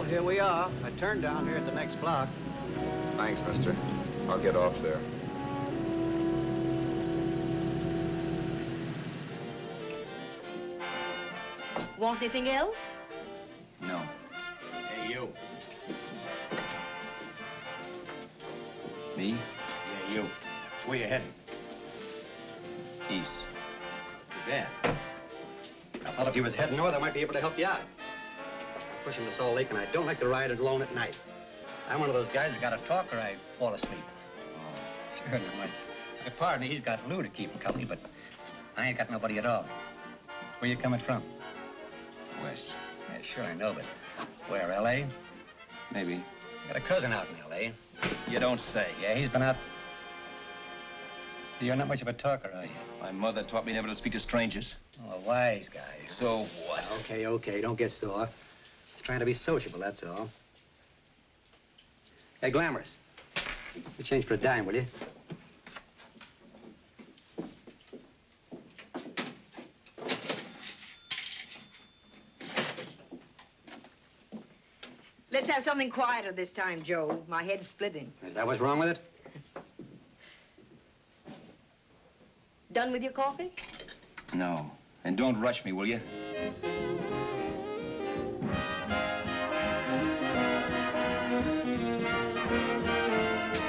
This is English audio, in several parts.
Here we are. I turned down here at the next block. Thanks, mister. I'll get off there. Want anything else? No. Hey, you. Me? Yeah, you. Where you heading? East. Too bad. I thought if you was heading north, I might be able to help you out. Pushing the Salt Lake, and I don't like to ride it alone at night. I'm one of those guys that got to talk or I fall asleep. Oh, sure, no, my partner, he's got Lou to keep him company, but I ain't got nobody at all. Where you coming from? West. Yeah, sure, I know, but where, L.A.? Maybe. Got a cousin out in L.A. You don't say. Yeah, he's been out. You're not much of a talker, are you? My mother taught me never to speak to strangers. Oh, a wise guy. So what? Okay, don't get sore. Just trying to be sociable, that's all. Hey, Glamorous. You change for a dime, will you? Let's have something quieter this time, Joe. My head's splitting. Is that what's wrong with it? Done with your coffee? No. And don't rush me, will you?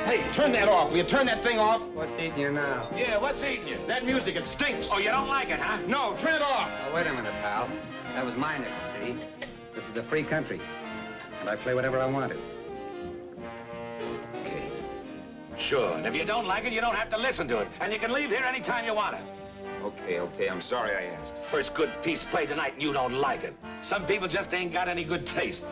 Hey, turn that off. Will you turn that thing off? What's eating you now? Yeah, what's eating you? That music, it stinks. Oh, you don't like it, huh? No, turn it off. Oh, wait a minute, pal. That was my nickel, see? This is a free country. And I play whatever I wanted. Okay. Sure, and if you don't like it, you don't have to listen to it. And you can leave here anytime you want it. Okay, I'm sorry I asked. First good piece played tonight and you don't like it. Some people just ain't got any good taste.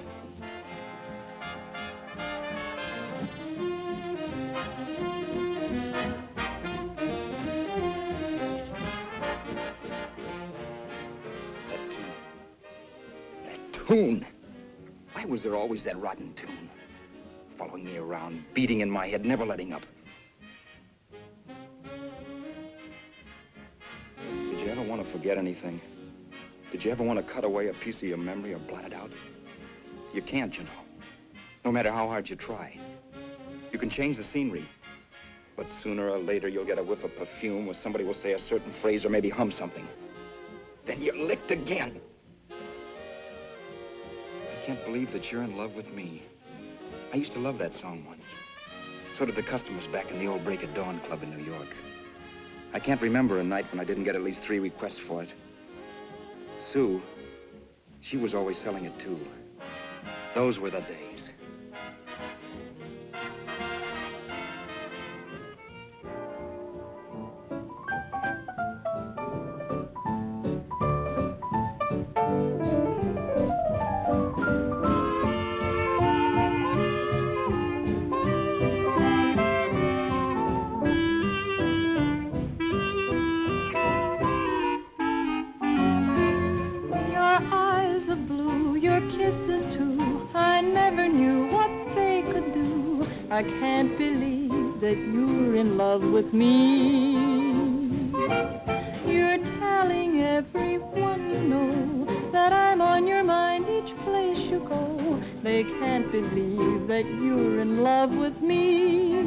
That tune. Why was there always that rotten tune? Following me around, beating in my head, never letting up. Did you ever want to forget anything? Did you ever want to cut away a piece of your memory or blot it out? You can't, you know. No matter how hard you try. You can change the scenery, but sooner or later you'll get a whiff of perfume or somebody will say a certain phrase or maybe hum something. Then you're licked again. I can't believe that you're in love with me. I used to love that song once. So did the customers back in the old Break at Dawn club in New York. I can't remember a night when I didn't get at least 3 requests for it. Sue, she was always selling it too. Those were the days. Your eyes of blue, your kisses too, I never knew I can't believe that you're in love with me. You're telling everyone you know that I'm on your mind each place you go. They can't believe that you're in love with me.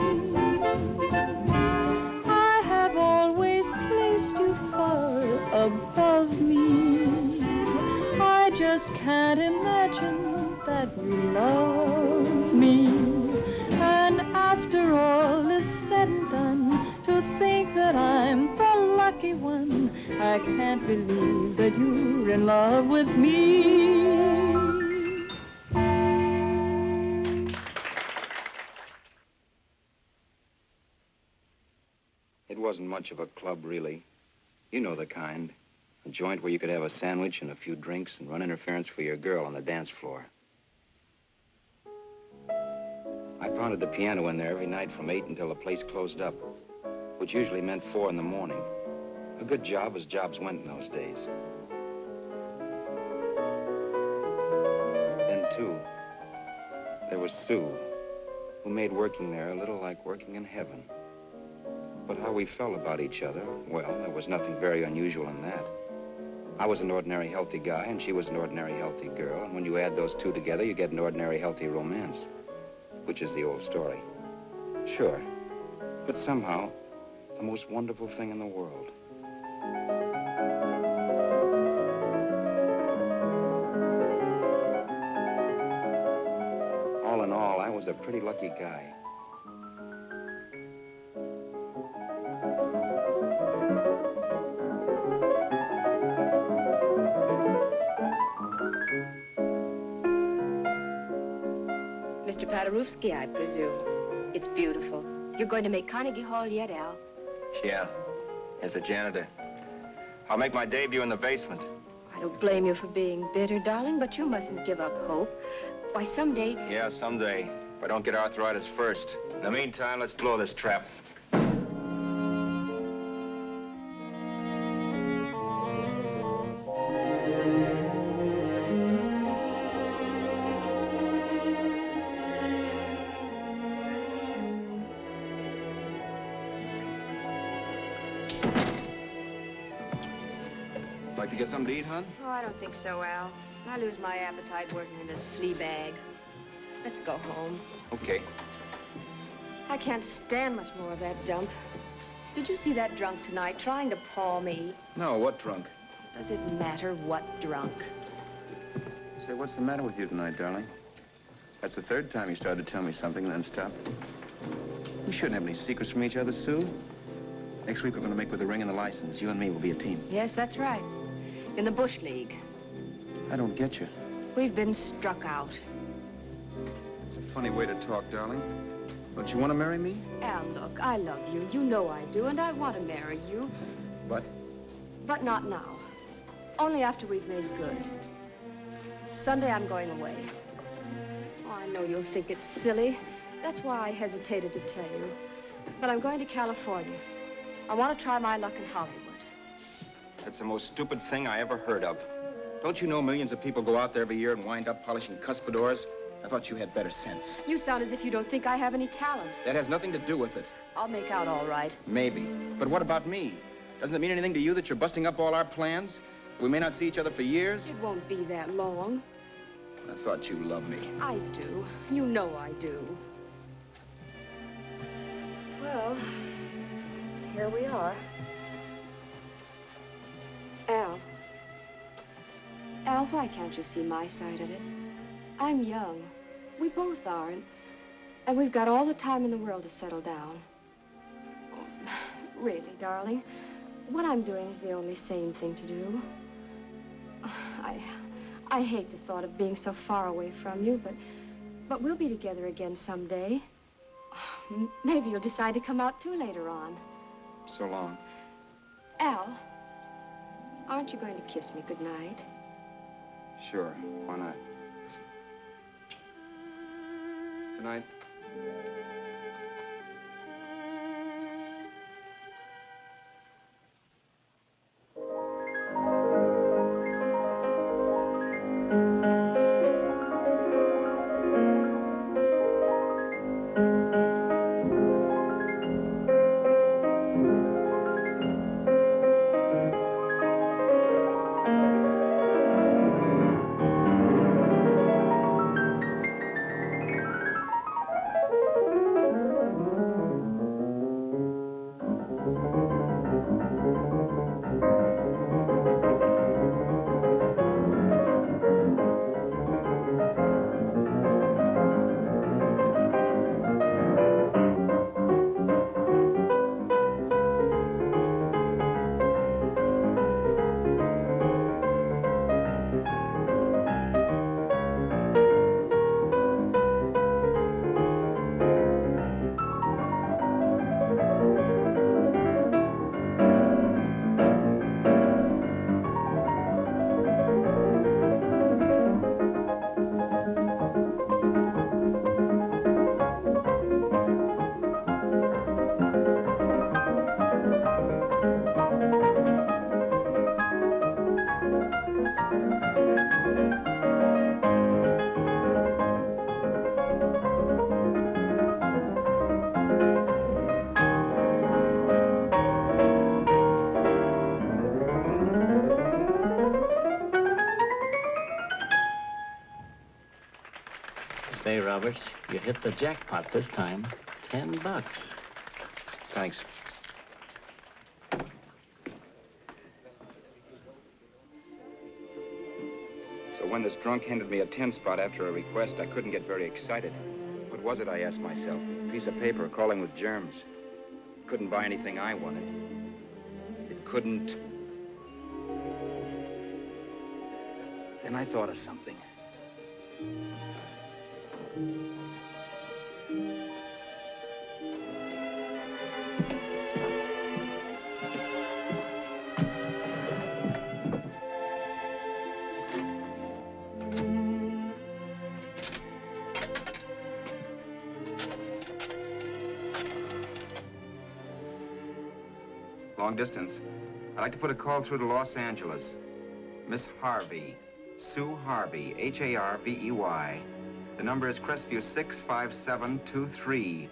I have always placed you far above me. I just can't imagine that you love me. And after all is said and done, to think that I'm the lucky one, I can't believe that you're in love with me. It wasn't much of a club, really. You know the kind. A joint where you could have a sandwich and a few drinks and run interference for your girl on the dance floor. I pounded the piano in there every night from 8 until the place closed up, which usually meant 4 in the morning. A good job as jobs went in those days. Then, too, there was Sue, who made working there a little like working in heaven. But how we felt about each other, well, there was nothing very unusual in that. I was an ordinary healthy guy, and she was an ordinary healthy girl, and when you add those two together, you get an ordinary healthy romance, which is the old story. Sure, but somehow, the most wonderful thing in the world. All in all, I was a pretty lucky guy. Mr. Paderewski, I presume. It's beautiful. You're going to make Carnegie Hall yet, Al? Yeah, as a janitor. I'll make my debut in the basement. I don't blame you for being bitter, darling, but you mustn't give up hope. Why, someday... Yeah, someday. If I don't get arthritis first. In the meantime, let's blow this trap. Like to get something to eat, hon? Oh, I don't think so, Al. I lose my appetite working in this flea bag. Let's go home. Okay. I can't stand much more of that dump. Did you see that drunk tonight trying to paw me? No, what drunk? Does it matter what drunk? Say, what's the matter with you tonight, darling? That's the third time you started to tell me something and then stopped. We shouldn't have any secrets from each other, Sue. Next week, we're going to make with the ring and the license. You and me will be a team. Yes, that's right. In the Bush League. I don't get you. We've been struck out. It's a funny way to talk, darling. Don't you want to marry me? Al, look, I love you. You know I do, and I want to marry you. But? But not now. Only after we've made good. Sunday, I'm going away. Oh, I know you'll think it's silly. That's why I hesitated to tell you. But I'm going to California. I want to try my luck in Hollywood. That's the most stupid thing I ever heard of. Don't you know millions of people go out there every year and wind up polishing cuspidors? I thought you had better sense. You sound as if you don't think I have any talent. That has nothing to do with it. I'll make out all right. Maybe. But what about me? Doesn't it mean anything to you that you're busting up all our plans? We may not see each other for years? It won't be that long. I thought you loved me. I do. You know I do. Well, here we are. Al. Al, why can't you see my side of it? I'm young. We both are, and we've got all the time in the world to settle down. Really, darling, what I'm doing is the only sane thing to do. I hate the thought of being so far away from you, but we'll be together again someday. Maybe you'll decide to come out too later on. So long. Al, aren't you going to kiss me goodnight? Sure, why not? Good night. Okay, Roberts. You hit the jackpot this time. $10. Thanks. So when this drunk handed me a 10 spot after a request, I couldn't get very excited. What was it, I asked myself? A piece of paper crawling with germs. Couldn't buy anything I wanted. It couldn't... Then I thought of something. Long distance. I'd like to put a call through to Los Angeles. Miss Harvey. Sue Harvey, Harvey. The number is Crestview 65723.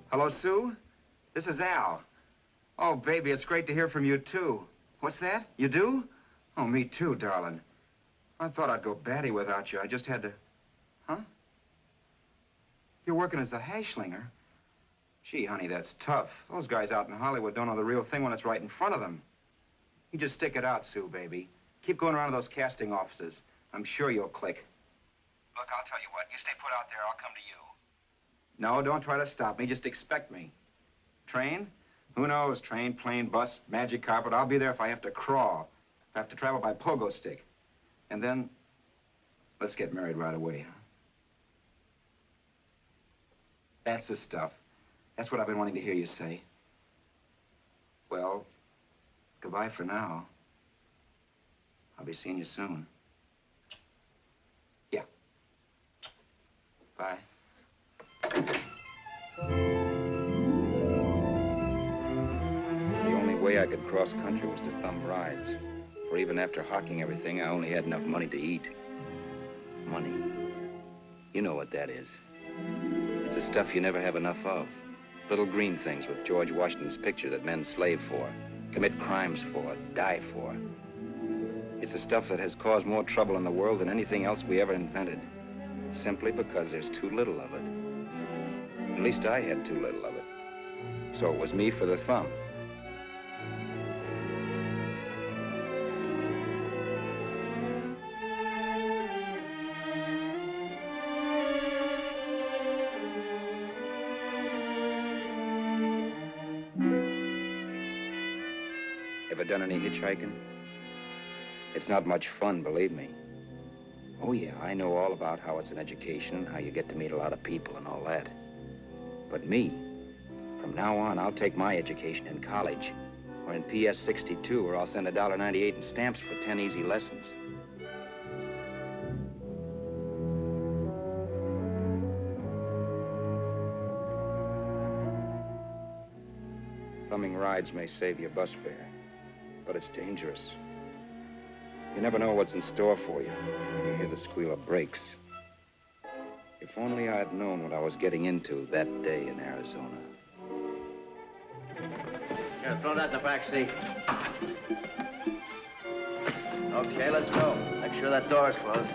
Hello, Sue? This is Al. Oh, baby, it's great to hear from you, too. What's that? You do? Oh, me too, darling. I thought I'd go batty without you. I just had to... Huh? You're working as a hashlinger? Gee, honey, that's tough. Those guys out in Hollywood don't know the real thing when it's right in front of them. You just stick it out, Sue, baby. Keep going around to those casting offices. I'm sure you'll click. Look, I'll tell you what. You stay put out there, I'll come to you. No, don't try to stop me. Just expect me. Train? Who knows? Train, plane, bus, magic carpet. I'll be there if I have to crawl. If I have to travel by pogo stick. And then, let's get married right away, huh? That's the stuff. That's what I've been wanting to hear you say. Well, goodbye for now. I'll be seeing you soon. Yeah. Bye. The only way I could cross country was to thumb rides. For even after hawking everything, I only had enough money to eat. Money. You know what that is. It's the stuff you never have enough of. Little green things with George Washington's picture that men slave for, commit crimes for, die for. It's the stuff that has caused more trouble in the world than anything else we ever invented. Simply because there's too little of it. At least I had too little of it. So it was me for the thumb. Ever done any hitchhiking? It's not much fun, believe me. Oh, yeah, I know all about how it's an education and how you get to meet a lot of people and all that. But me, from now on, I'll take my education in college or in PS 62, or I'll send $1.98 in stamps for 10 easy lessons. Thumbing rides may save your bus fare, but it's dangerous. You never know what's in store for you when you hear the squeal of brakes. If only I had known what I was getting into that day in Arizona. Here, throw that in the back seat. Okay, let's go. Make sure that door's closed.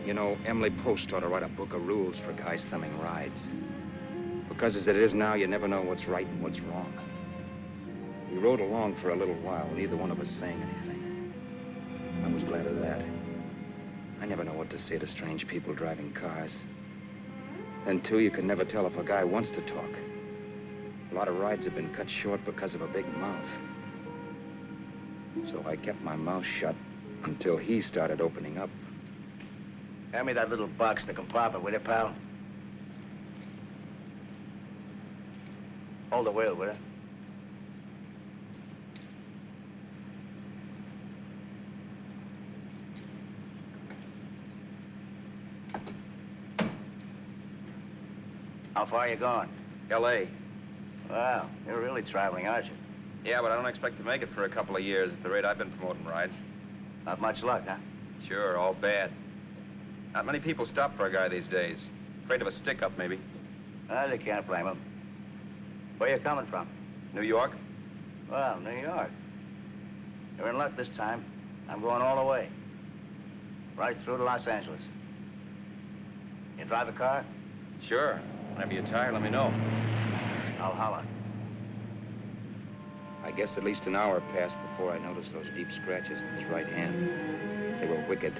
You know, Emily Post ought to write a book of rules for guys thumbing rides. Because as it is now, you never know what's right and what's wrong. We rode along for a little while, neither one of us saying anything. I was glad of that. I never know what to say to strange people driving cars. Then, too, you can never tell if a guy wants to talk. A lot of rides have been cut short because of a big mouth. So I kept my mouth shut until he started opening up. Hand me that little box in the compartment, will you, pal? Hold the wheel, will you? How far are you going? L.A. Well, you're really traveling, aren't you? Yeah, but I don't expect to make it for a couple of years at the rate I've been promoting rides. Not much luck, huh? Sure, all bad. Not many people stop for a guy these days. Afraid of a stick-up, maybe. Well, you can't blame him. Where you coming from? New York? Well, New York. You're in luck this time. I'm going all the way. Right through to Los Angeles. You drive a car? Sure. Whenever you're tired, let me know. I'll holler. I guess at least an hour passed before I noticed those deep scratches in his right hand. They were wicked.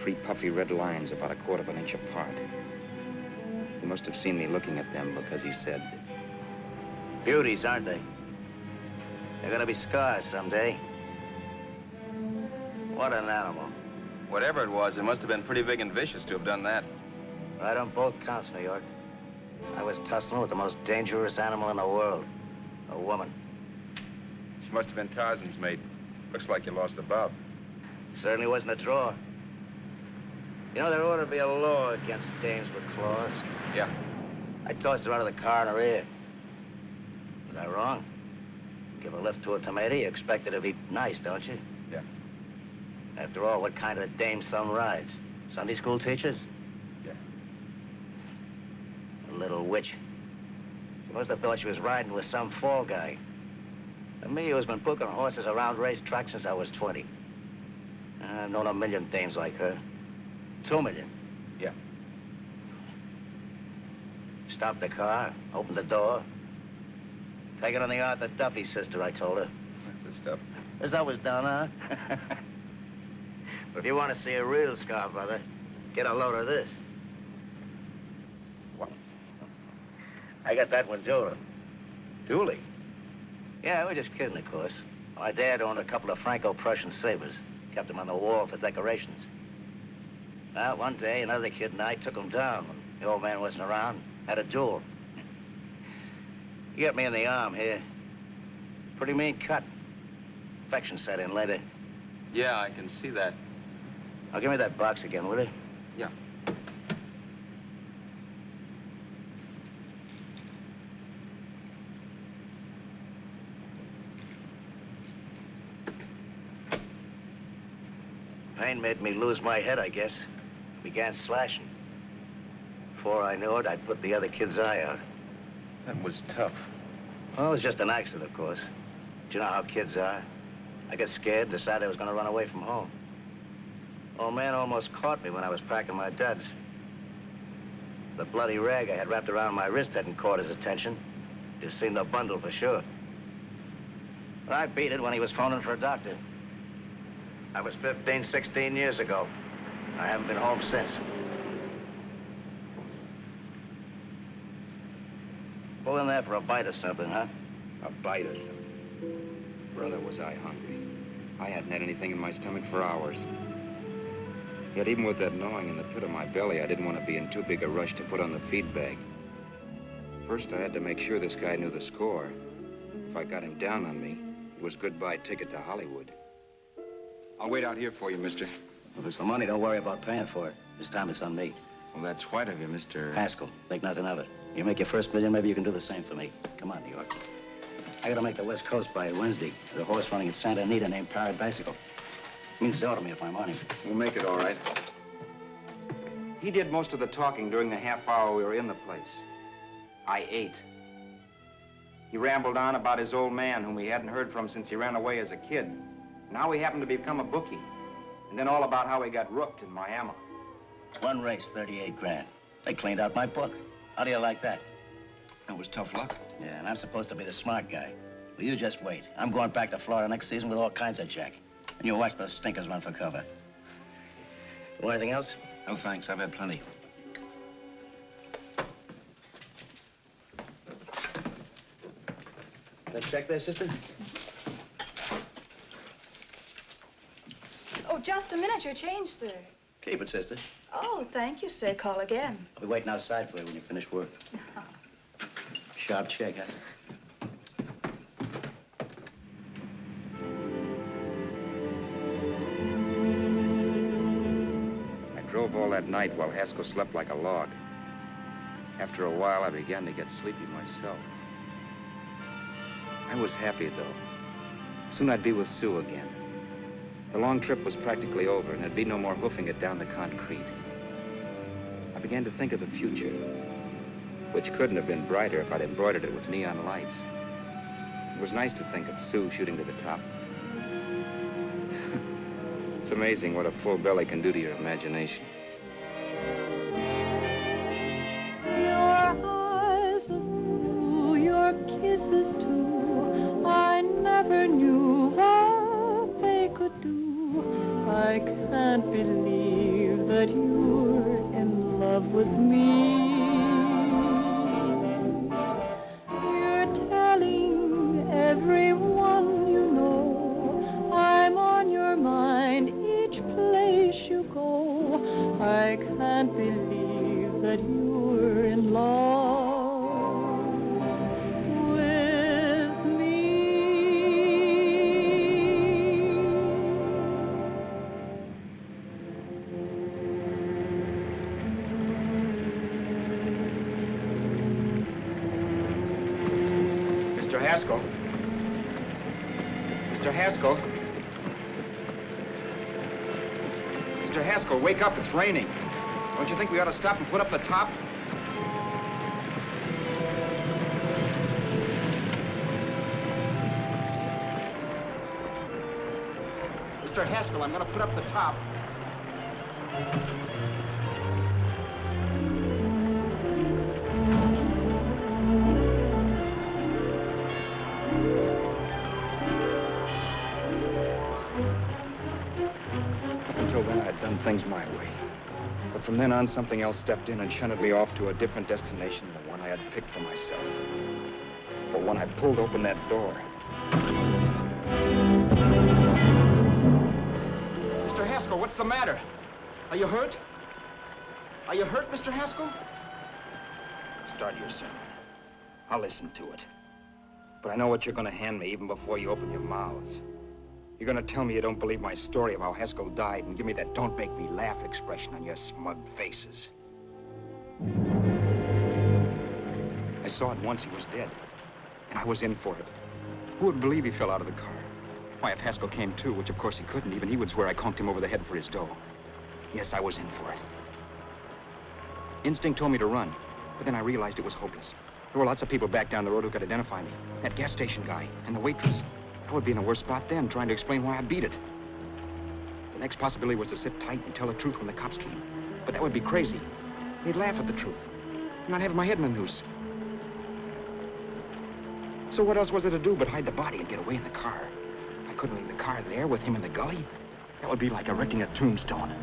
3 puffy red lines about 1/4 of an inch apart. He must have seen me looking at them because he said, Beauties, aren't they? They're gonna be scars someday. What an animal. Whatever it was, it must have been pretty big and vicious to have done that. Right on both counts, New York. I was tussling with the most dangerous animal in the world. A woman. She must have been Tarzan's mate. Looks like you lost the bob. Certainly wasn't a draw. You know, there ought to be a law against dames with claws. Yeah. I tossed her out of the car in her ear. Was I wrong? Give a lift to a tomato, you expect her to be nice, don't you? Yeah. After all, what kind of a dame some rides? Sunday school teachers? Yeah. A little witch. She must have thought she was riding with some fall guy. And me, who's been booking horses around racetracks since I was 20. I've known a million dames like her. 2 million. Yeah. Stopped the car, opened the door. Take it on the Arthur Duffy sister, I told her. That's the stuff. As I was done, huh? But if you want to see a real scar, brother, get a load of this. What? I got that one, too. Dooley? Yeah, we're just kidding, of course. My dad owned a couple of Franco-Prussian sabers. Kept them on the wall for decorations. Well, one day, another kid and I took them down when the old man wasn't around. Had a duel. He got me in the arm here. Pretty mean cut. Infection set in later. Yeah, I can see that. Now, give me that box again, will you? Yeah. Pain made me lose my head, I guess. Began slashing. Before I knew it, I'd put the other kid's eye out. That was tough. Well, it was just an accident, of course. But you know how kids are. I got scared, decided I was going to run away from home. Old man almost caught me when I was packing my duds. The bloody rag I had wrapped around my wrist hadn't caught his attention. You've seen the bundle for sure. But I beat it when he was phoning for a doctor. That was 15, 16 years ago. I haven't been home since. Pull in there for a bite or something, huh? a bite or something. Brother, was I hungry. I hadn't had anything in my stomach for hours. Yet even with that gnawing in the pit of my belly, I didn't want to be in too big a rush to put on the feed bag. First, I had to make sure this guy knew the score. If I got him down on me, it was goodbye ticket to Hollywood. I'll wait out here for you, mister. If it's the money, don't worry about paying for it. This time it's on me. Well, that's white of you, Mr. Haskell, think nothing of it. You make your first million, maybe you can do the same for me. Come on, New York. I gotta make the West Coast by Wednesday. There's a horse running at Santa Anita named Paradicycle. Means dough to me if I'm on him. We'll make it all right. He did most of the talking during the half hour we were in the place. I ate. He rambled on about his old man, whom we hadn't heard from since he ran away as a kid. And how he happened to become a bookie. And then all about how he got rooked in Miami. One race, 38 grand. They cleaned out my book. How do you like that? That was tough luck. Yeah, and I'm supposed to be the smart guy. Well, you just wait. I'm going back to Florida next season with all kinds of jack. And you watch those stinkers run for cover. Want anything else? No, thanks. I've had plenty. Let's check there, sister. Oh, just a minute. Your change, sir. Keep it, sister. Oh, thank you, sir. Call again. I'll be waiting outside for you when you finish work. Sharp check, huh? drove all that night while Haskell slept like a log. After a while, I began to get sleepy myself. I was happy, though. Soon I'd be with Sue again. The long trip was practically over, and there'd be no more hoofing it down the concrete. I began to think of the future, which couldn't have been brighter if I'd embroidered it with neon lights. It was nice to think of Sue shooting to the top. It's amazing what a full belly can do to your imagination. Your eyes of blue, your kisses too, I never knew what they could do. I can't believe that you're in love with me. You're telling everyone you know I'm on your mind each place you go. I can't believe that you're in love with me. Mr. Haskell. Mr. Haskell. Mr. Haskell, wake up. It's raining. Don't you think we ought to stop and put up the top? Mr. Haskell, I'm going to put up the top. Until then, I'd done things my way. But from then on, something else stepped in and shunted me off to a different destination than the one I had picked for myself. For when I pulled open that door... Mr. Haskell, what's the matter? Are you hurt? Are you hurt, Mr. Haskell? Start your sermon. I'll listen to it. But I know what you're going to hand me even before you open your mouths. You're going to tell me you don't believe my story of how Haskell died and give me that don't make me laugh expression on your smug faces. I saw at once he was dead, and I was in for it. Who would believe he fell out of the car? Why, if Haskell came too, which of course he couldn't, even he would swear I conked him over the head for his dough. Yes, I was in for it. Instinct told me to run, but then I realized it was hopeless. There were lots of people back down the road who could identify me. That gas station guy and the waitress. I would be in a worse spot then, trying to explain why I beat it. The next possibility was to sit tight and tell the truth when the cops came. But that would be crazy. They'd laugh at the truth. And I'd have my head in a noose. So what else was there to do but hide the body and get away in the car? I couldn't leave the car there with him in the gully. That would be like erecting a tombstone.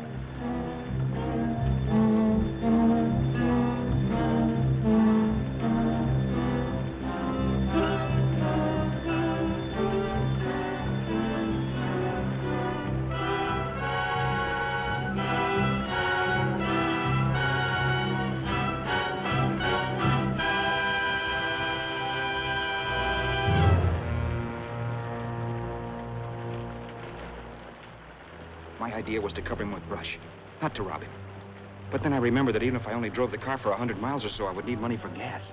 My idea was to cover him with brush, not to rob him. But then I remembered that even if I only drove the car for 100 miles or so, I would need money for gas.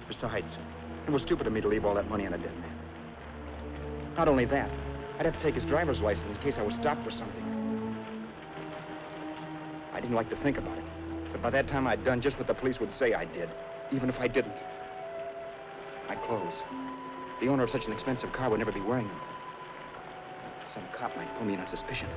Besides, it was stupid of me to leave all that money on a dead man. Not only that, I'd have to take his driver's license in case I was stopped for something. I didn't like to think about it, but by that time I'd done just what the police would say I did, even if I didn't. My clothes. The owner of such an expensive car would never be wearing them. Some cop might pull me in on suspicion.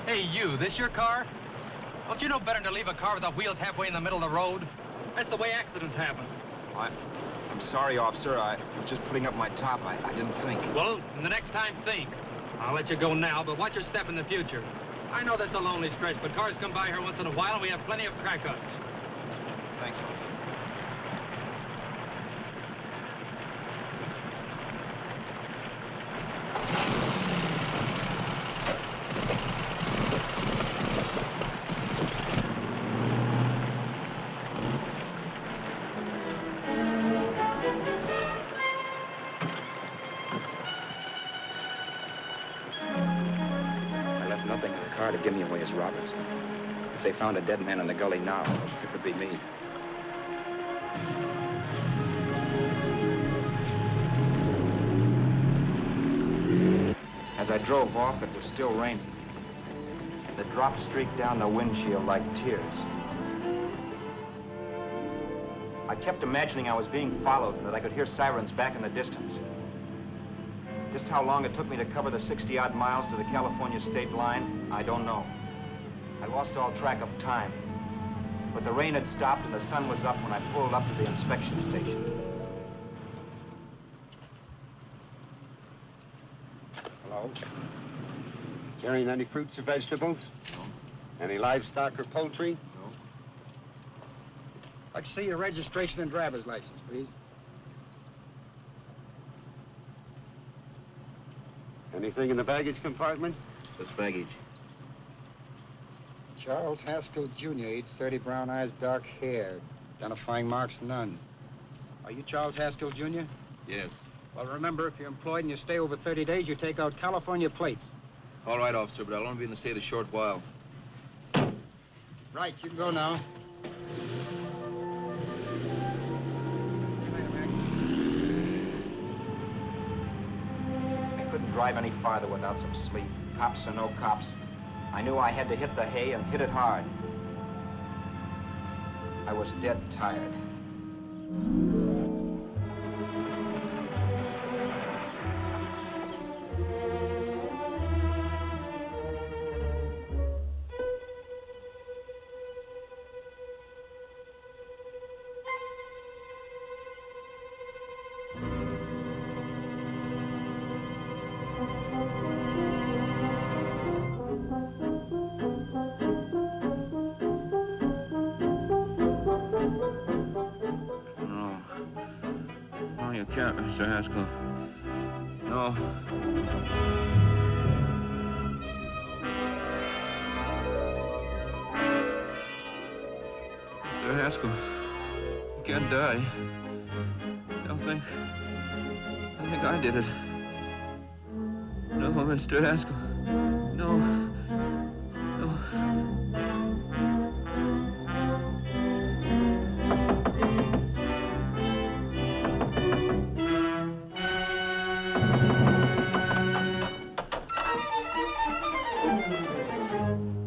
Hey, you, this your car? Don't you know better than to leave a car with the wheels halfway in the middle of the road? That's the way accidents happen. I'm sorry, officer. I was just putting up my top. I didn't think. Well, the next time, think. I'll let you go now, but watch your step in the future. I know that's a lonely stretch, but cars come by here once in a while, and we have plenty of crack-ups. Thanks, officer. could give me away as Roberts. If they found a dead man in the gully now, it would be me. As I drove off, it was still raining. The drops streaked down the windshield like tears. I kept imagining I was being followed and that I could hear sirens back in the distance. Just how long it took me to cover the 60-odd miles to the California state line, I don't know. I lost all track of time. But the rain had stopped and the sun was up when I pulled up to the inspection station. Hello? Carrying any fruits or vegetables? No. Any livestock or poultry? No. I'd like to see your registration and driver's license, please. Anything in the baggage compartment? Just baggage. Charles Haskell Jr., age 30, brown eyes, dark hair. Identifying marks, none. Are you Charles Haskell Jr.? Yes. Well, remember, if you're employed and you stay over 30 days, you take out California plates. All right, officer, but I'll only be in the state a short while. Right, you can go now. I couldn't drive any farther without some sleep. Cops or no cops, I knew I had to hit the hay and hit it hard. I was dead tired. Mr. Haskell. No. Mr. Haskell, you can't die. Don't think I did it. No, Mr. Haskell. No. No.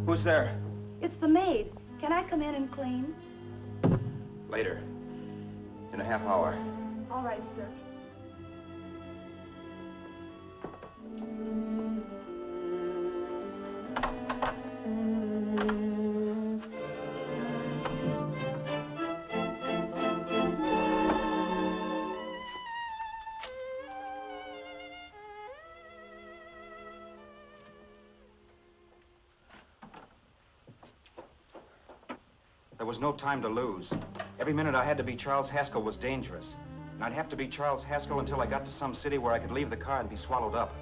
Who's there? It's the maid. Can I come in and clean? Later. In a half hour. All right, sir. There was no time to lose. Every minute I had to be Charles Haskell was dangerous. And I'd have to be Charles Haskell until I got to some city where I could leave the car and be swallowed up.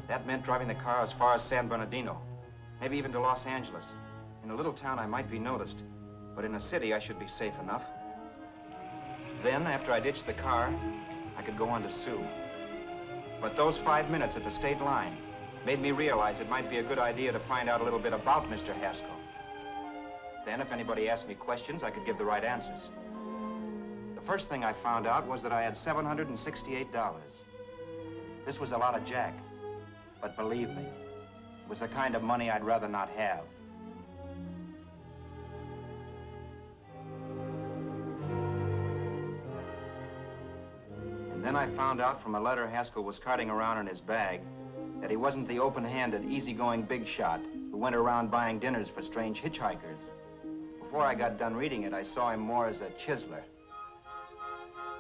That meant driving the car as far as San Bernardino, maybe even to Los Angeles. In a little town, I might be noticed, but in a city, I should be safe enough. Then, after I ditched the car, I could go on to Sue. But those 5 minutes at the state line made me realize it might be a good idea to find out a little bit about Mr. Haskell. Then, if anybody asked me questions, I could give the right answers. The first thing I found out was that I had $768. This was a lot of jack, but believe me, it was the kind of money I'd rather not have. And then I found out from a letter Haskell was carting around in his bag that he wasn't the open-handed, easygoing big shot who went around buying dinners for strange hitchhikers. Before I got done reading it, I saw him more as a chiseler.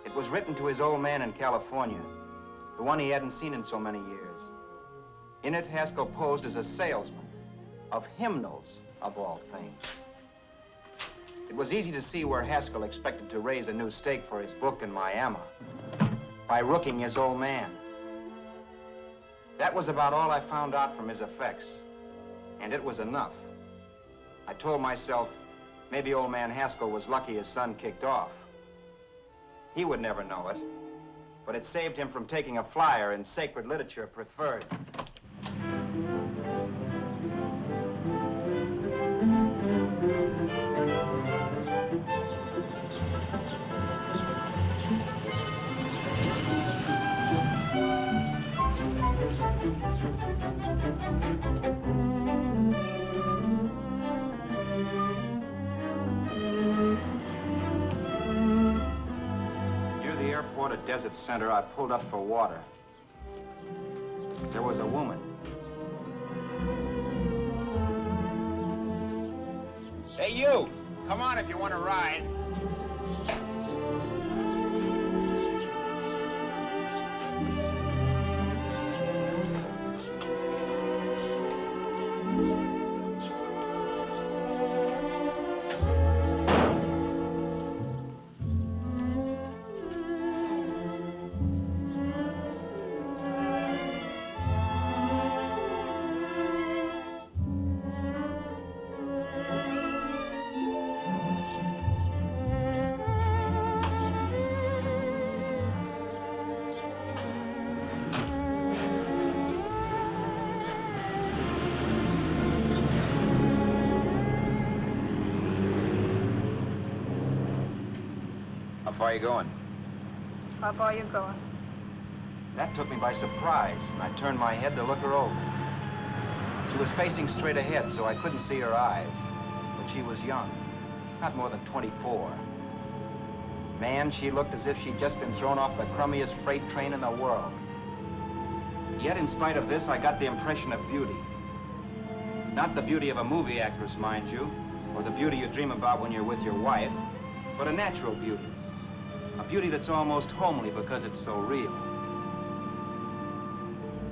It was written to his old man in California, the one he hadn't seen in so many years. In it, Haskell posed as a salesman of hymnals, of all things. It was easy to see where Haskell expected to raise a new stake for his book in Miami by rooking his old man. That was about all I found out from his effects, and it was enough. I told myself, maybe old man Haskell was lucky his son kicked off. He would never know it, but it saved him from taking a flyer in sacred literature preferred. At Desert Center, I pulled up for water. There was a woman. Hey, you! Come on if you want to ride. How far are you going? How far are you going? That took me by surprise, and I turned my head to look her over. She was facing straight ahead, so I couldn't see her eyes. But she was young, not more than 24. Man, she looked as if she'd just been thrown off the crummiest freight train in the world. Yet, in spite of this, I got the impression of beauty. Not the beauty of a movie actress, mind you, or the beauty you dream about when you're with your wife, but a natural beauty. A beauty that's almost homely because it's so real.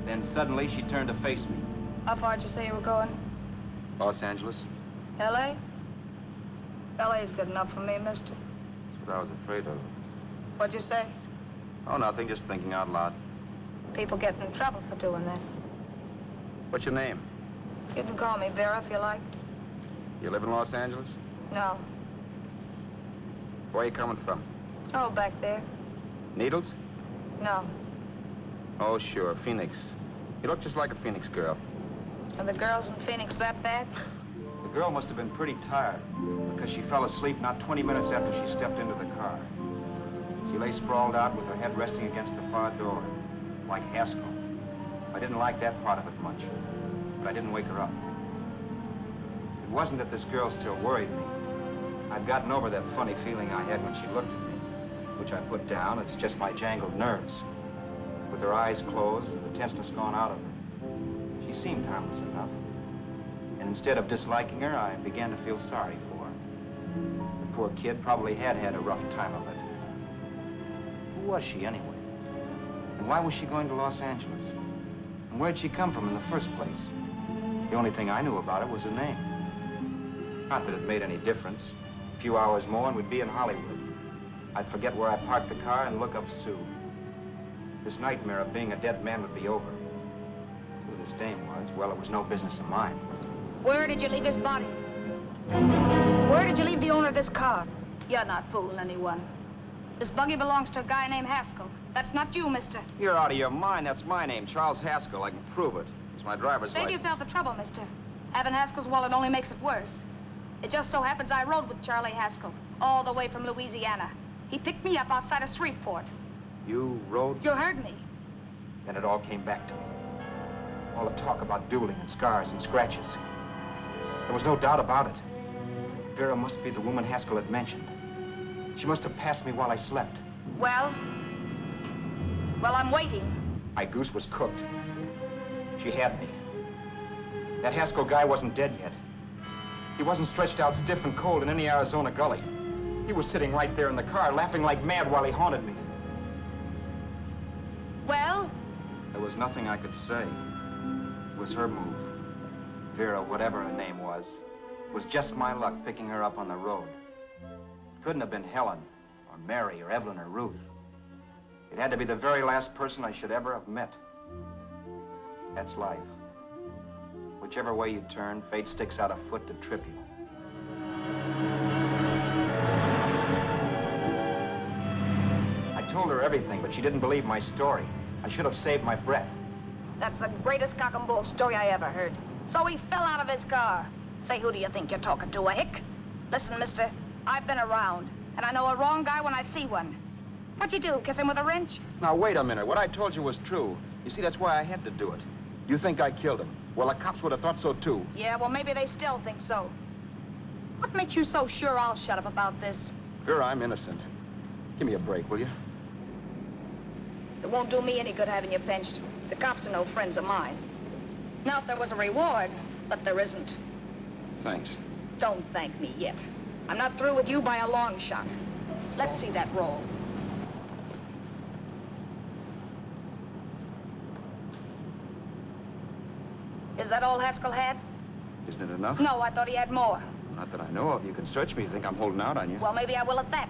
Then suddenly she turned to face me. How far did you say you were going? Los Angeles? L.A.? L.A.'s good enough for me, mister. That's what I was afraid of. What'd you say? Oh, nothing, just thinking out loud. People get in trouble for doing that. What's your name? You can call me Vera if you like. You live in Los Angeles? No. Where are you coming from? Oh, back there. Needles? No. Oh, sure, Phoenix. You look just like a Phoenix girl. Are the girls in Phoenix that bad? The girl must have been pretty tired, because she fell asleep not 20 minutes after she stepped into the car. She lay sprawled out with her head resting against the far door, like Haskell. I didn't like that part of it much, but I didn't wake her up. It wasn't that this girl still worried me. I'd gotten over that funny feeling I had when she looked at me, which I put down as just my jangled nerves. With her eyes closed and the tenseness gone out of her, she seemed harmless enough. And instead of disliking her, I began to feel sorry for her. The poor kid probably had had a rough time of it. Who was she, anyway? And why was she going to Los Angeles? And where'd she come from in the first place? The only thing I knew about her was her name. Not that it made any difference. A few hours more and we'd be in Hollywood. I'd forget where I parked the car and look up Sue. This nightmare of being a dead man would be over. Who this dame was, well, it was no business of mine. Where did you leave his body? Where did you leave the owner of this car? You're not fooling anyone. This buggy belongs to a guy named Haskell. That's not you, mister. You're out of your mind. That's my name, Charles Haskell. I can prove it. It's my driver's Save license. yourself the trouble, mister. Having Haskell's wallet only makes it worse. It just so happens I rode with Charlie Haskell, all the way from Louisiana. He picked me up outside of Shreveport. You rode? You heard me. Then it all came back to me. All the talk about dueling and scars and scratches. There was no doubt about it. Vera must be the woman Haskell had mentioned. She must have passed me while I slept. Well, I'm waiting. My goose was cooked. She had me. That Haskell guy wasn't dead yet. He wasn't stretched out stiff and cold in any Arizona gully. He was sitting right there in the car, laughing like mad while he haunted me. Well? There was nothing I could say. It was her move. Vera, whatever her name was just my luck picking her up on the road. It couldn't have been Helen, or Mary, or Evelyn, or Ruth. It had to be the very last person I should ever have met. That's life. Whichever way you turn, fate sticks out a foot to trip you. I told her her everything, but she didn't believe my story. I should have saved my breath. That's the greatest cock and bull story I ever heard. So he fell out of his car. Say, who do you think you're talking to, a hick? Listen, mister, I've been around, and I know a wrong guy when I see one. What'd you do, kiss him with a wrench? Now, wait a minute. What I told you was true. You see, that's why I had to do it. You think I killed him? Well, the cops would have thought so, too. Yeah, well, maybe they still think so. What makes you so sure I'll shut up about this? Vera, I'm innocent. Give me a break, will you? It won't do me any good having you pinched. The cops are no friends of mine. Now, if there was a reward, but there isn't. Thanks. Don't thank me yet. I'm not through with you by a long shot. Let's see that roll. Is that all Haskell had? Isn't it enough? No, I thought he had more. Not that I know of. You can search me. You think I'm holding out on you? Well, maybe I will at that.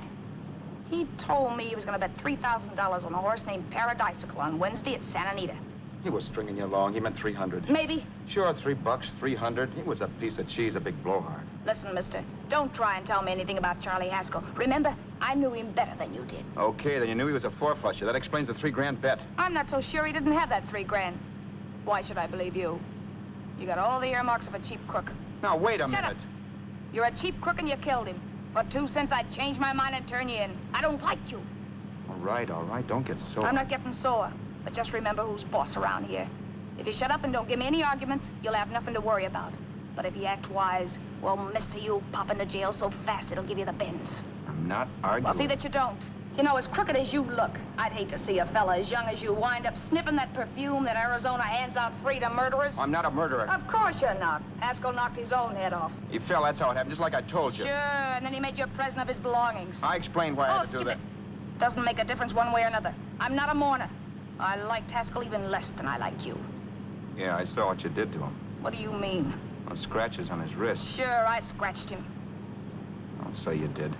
He told me he was going to bet $3,000 on a horse named Paradisical on Wednesday at Santa Anita. He was stringing you along. He meant 300. Maybe. Sure, $3, 300. He was a piece of cheese, a big blowhard. Listen, mister, don't try and tell me anything about Charlie Haskell. Remember, I knew him better than you did. Okay, then you knew he was a four-flusher. That explains the $3 bet. I'm not so sure he didn't have that $3,000. Why should I believe you? You got all the earmarks of a cheap crook. Now, wait a Shut minute. Up. You're a cheap crook and you killed him. For 2 cents, I'd change my mind and turn you in. I don't like you. All right. Don't get sore. I'm not getting sore. But just remember who's boss around here. If you shut up and don't give me any arguments, you'll have nothing to worry about. But if you act wise, well, mister, you'll pop into jail so fast it'll give you the bends. I'm not arguing. Well, see that you don't. You know, as crooked as you look, I'd hate to see a fella as young as you wind up sniffing that perfume that Arizona hands out free to murderers. I'm not a murderer. Of course you're not. Haskell knocked his own head off. He fell, that's how it happened, just like I told you. Sure, and then he made you a present of his belongings. I explained why I had to do that. Doesn't make a difference one way or another. I'm not a mourner. I liked Haskell even less than I like you. Yeah, I saw what you did to him. What do you mean? Well, scratches on his wrist. Sure, I scratched him. I'll say you did.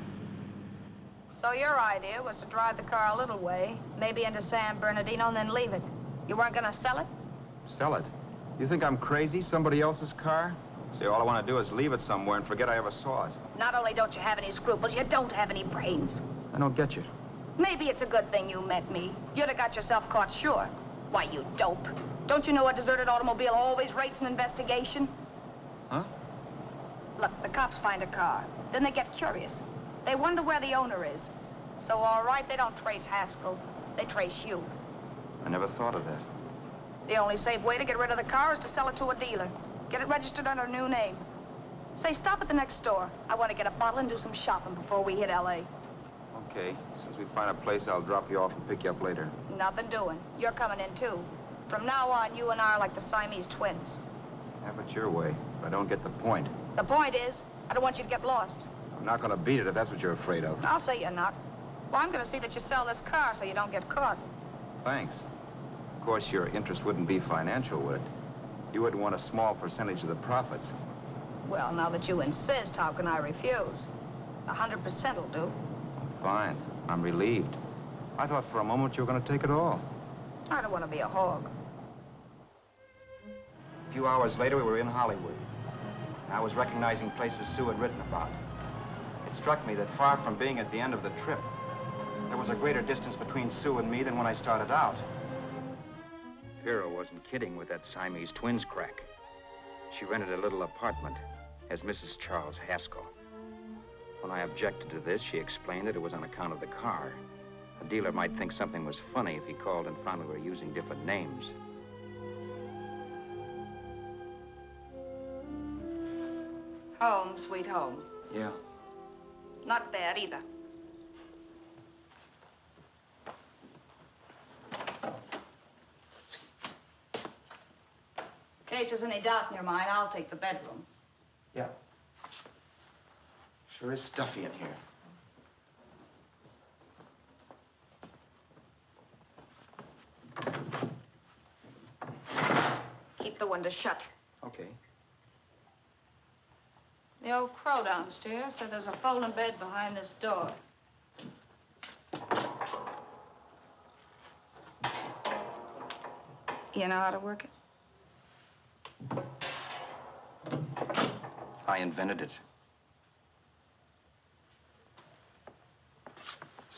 So your idea was to drive the car a little way, maybe into San Bernardino, and then leave it. You weren't gonna sell it? Sell it? You think I'm crazy? Somebody else's car? See, all I want to do is leave it somewhere and forget I ever saw it. Not only don't you have any scruples, you don't have any brains. I don't get you. Maybe it's a good thing you met me. You'd have got yourself caught, sure. Why, you dope. Don't you know a deserted automobile always rates an investigation? Huh? Look, the cops find a car. Then they get curious. They wonder where the owner is. So, all right, they don't trace Haskell. They trace you. I never thought of that. The only safe way to get rid of the car is to sell it to a dealer. Get it registered under a new name. Say, stop at the next store. I want to get a bottle and do some shopping before we hit L.A. Okay. As soon as we find a place, I'll drop you off and pick you up later. Nothing doing. You're coming in, too. From now on, you and I are like the Siamese twins. Have it your way, but I don't get the point. The point is, I don't want you to get lost. I'm not going to beat it if that's what you're afraid of. I'll say you're not. Well, I'm going to see that you sell this car so you don't get caught. Thanks. Of course, your interest wouldn't be financial, would it? You would want a small percentage of the profits. Well, now that you insist, how can I refuse? 100% will do. Fine. I'm relieved. I thought for a moment you were going to take it all. I don't want to be a hog. A few hours later, we were in Hollywood. I was recognizing places Sue had written about. It struck me that far from being at the end of the trip, there was a greater distance between Sue and me than when I started out. Vera wasn't kidding with that Siamese twins crack. She rented a little apartment as Mrs. Charles Haskell. When I objected to this, she explained that it was on account of the car. A dealer might think something was funny if he called and found we were using different names. Home, sweet home. Yeah. Not bad, either. In case there's any doubt in your mind, I'll take the bedroom. Yeah. Sure is stuffy in here. Keep the window shut. Okay. The old crow downstairs said there's a folding bed behind this door. You know how to work it? I invented it.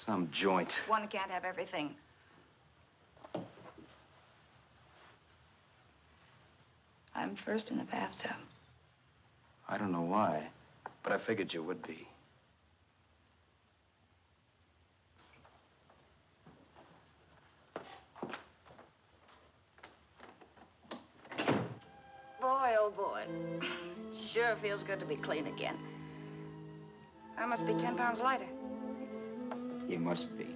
Some joint. One can't have everything. I'm first in the bathtub. I don't know why, but I figured you would be. Boy, oh boy. Sure feels good to be clean again. I must be 10 pounds lighter. You must be.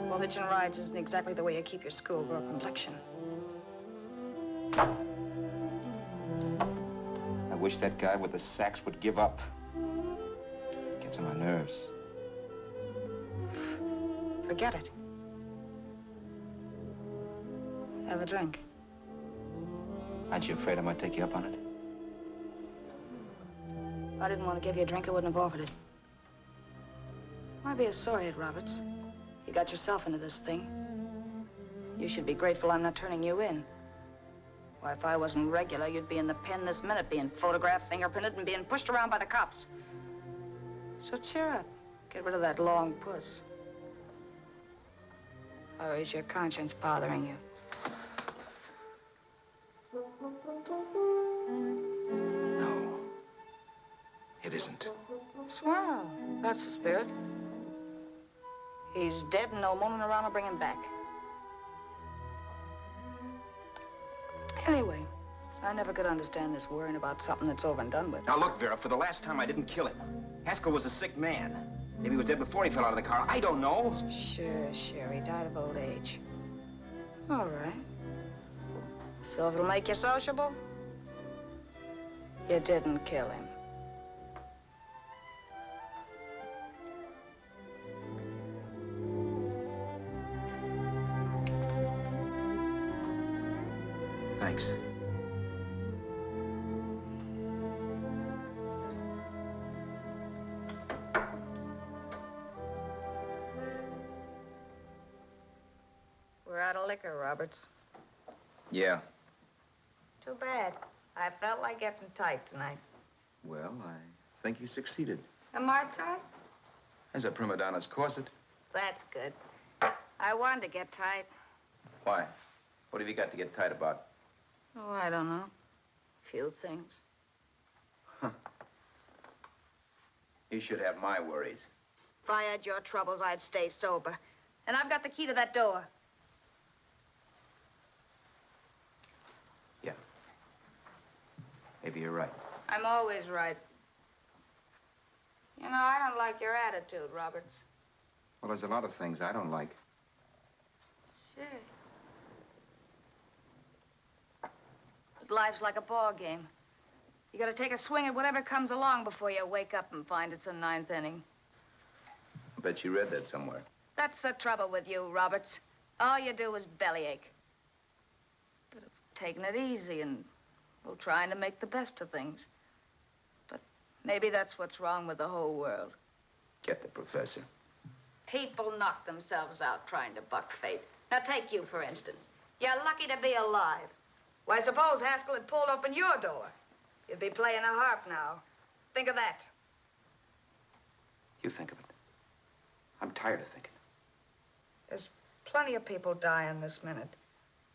Well, hitching rides isn't exactly the way you keep your schoolgirl complexion. I wish that guy with the sax would give up. Gets on my nerves. Forget it. Have a drink. Aren't you afraid I might take you up on it? If I didn't want to give you a drink, I wouldn't have offered it. Why be a sorehead, Roberts? You got yourself into this thing. You should be grateful I'm not turning you in. Why, if I wasn't regular, you'd be in the pen this minute, being photographed, fingerprinted, and being pushed around by the cops. So cheer up. Get rid of that long puss. Or is your conscience bothering you? No. It isn't. Swell. That's the spirit. He's dead and no moaning around will bring him back. Anyway, I never could understand this worrying about something that's over and done with. Now look, Vera, for the last time I didn't kill him. Haskell was a sick man. Maybe he was dead before he fell out of the car. I don't know. Sure, he died of old age. All right. So if it'll make you sociable, you didn't kill him. Thanks. We're out of liquor, Roberts. Yeah. Too bad. I felt like getting tight tonight. Well, I think you succeeded. Am I tight? As a prima donna's corset. That's good. I wanted to get tight. Why? What have you got to get tight about? Oh, I don't know. Few things. Huh. You should have my worries. If I had your troubles, I'd stay sober. And I've got the key to that door. Yeah. Maybe you're right. I'm always right. You know, I don't like your attitude, Roberts. Well, there's a lot of things I don't like. Sure. But life's like a ball game. You gotta take a swing at whatever comes along before you wake up and find it's the ninth inning. I bet you read that somewhere. That's the trouble with you, Roberts. All you do is bellyache. But taking it easy and, well, trying to make the best of things. But maybe that's what's wrong with the whole world. Get the professor. People knock themselves out trying to buck fate. Now, take you, for instance. You're lucky to be alive. Why, suppose Haskell had pulled open your door. You'd be playing a harp now. Think of that. You think of it. I'm tired of thinking. There's plenty of people dying this minute.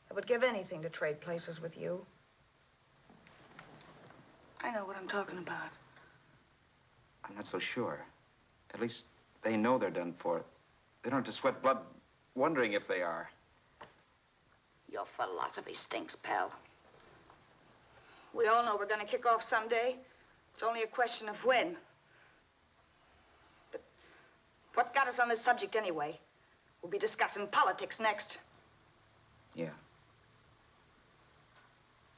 I would give anything to trade places with you. I know what I'm talking about. I'm not so sure. At least they know they're done for. They don't have to sweat blood wondering if they are. Your philosophy stinks, pal. We all know we're gonna kick off someday. It's only a question of when. But what got us on this subject anyway? We'll be discussing politics next. Yeah.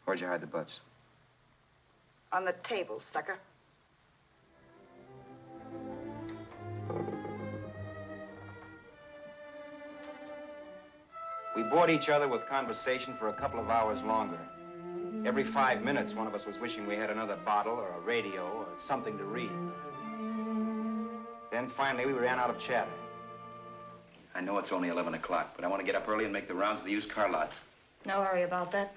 Where'd you hide the butts? On the table, sucker. We bored each other with conversation for a couple of hours longer. Every 5 minutes, one of us was wishing we had another bottle or a radio or something to read. Then finally, we ran out of chatter. I know it's only 11 o'clock, but I want to get up early and make the rounds of the used car lots. No hurry about that.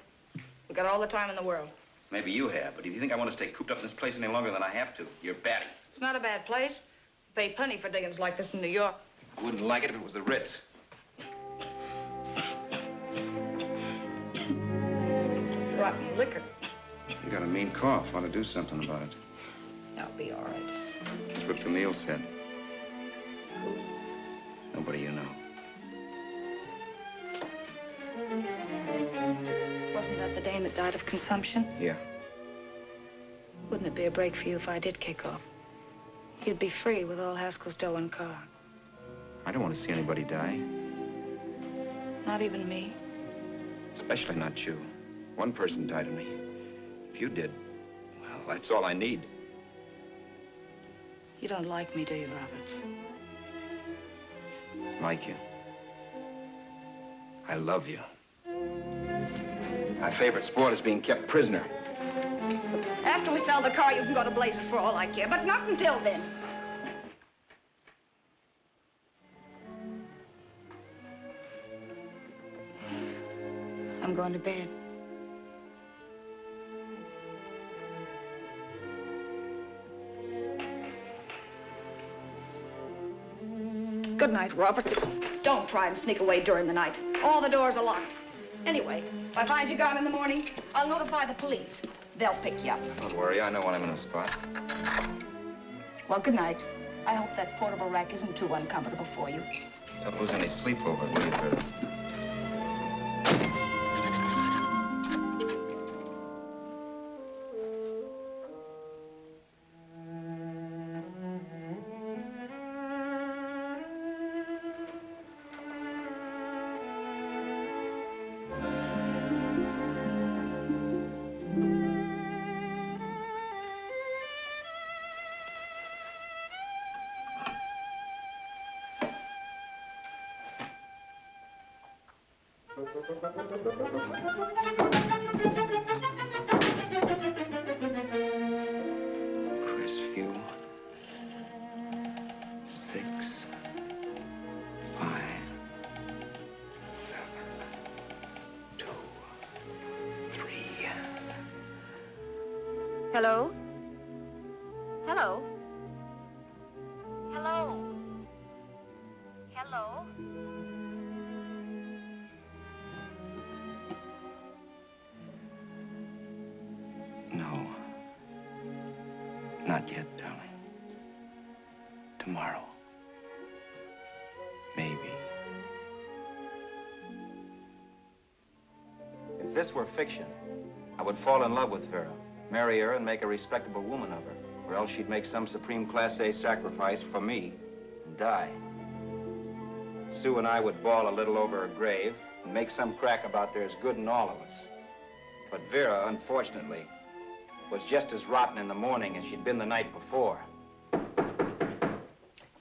We got all the time in the world. Maybe you have, but if you think I want to stay cooped up in this place any longer than I have to, you're batty. It's not a bad place. Pay plenty for diggings like this in New York. I wouldn't like it if it was the Ritz. Rotten liquor. You got a mean cough. Ought to do something about it. I'll be all right. That's what Camille said. Who? Nobody you know. Wasn't that the dame that died of consumption? Yeah. Wouldn't it be a break for you if I did kick off? You'd be free with all Haskell's dough and car. I don't want to see anybody die. Not even me. Especially not you. One person died of me. If you did, well, that's all I need. You don't like me, do you, Roberts? Like you. I love you. My favorite sport is being kept prisoner. After we sell the car, you can go to blazes for all I care, but not until then. I'm going to bed. Good night, Roberts. Don't try and sneak away during the night. All the doors are locked. Anyway, if I find you gone in the morning, I'll notify the police. They'll pick you up. Don't worry, I know when I'm in a spot. Well, good night. I hope that portable rack isn't too uncomfortable for you. Don't lose any sleep over it, will you, Vera? Crestview. 6, 5, 7, 2, 3. Hello? Hello? Hello? Hello? No. Not yet, darling. Tomorrow. Maybe. If this were fiction, I would fall in love with Vera, marry her and make a respectable woman of her, or else she'd make some supreme Class A sacrifice for me and die. Sue and I would bawl a little over her grave and make some crack about there's good in all of us. But Vera, unfortunately, was just as rotten in the morning as she'd been the night before.